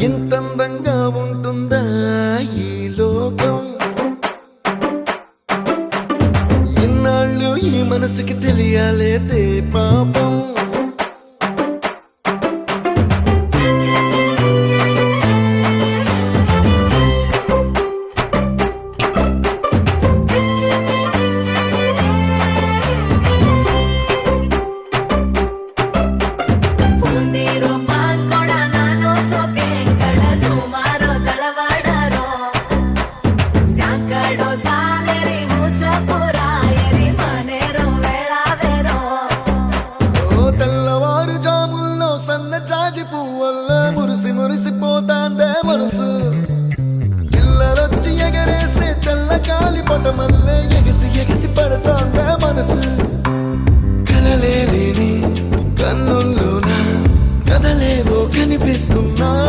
ఇంతందంగా ఉంటుందా ఈ లోకం? ఇన్నాళ్ళు ఈ మనసుకి తెలియాలేదే పాపం. జాజి పువ్వల్ల మురిసి మురిసిపోతాందే మనసు. పిల్లలొచ్చి ఎగరేసే తెల్ల కాలి పటమల్లే ఎగిసి ఎగిసి పడతాందే మనసు. కలలే లేని కన్నుల్లోన కదలేవో కనిపిస్తున్నా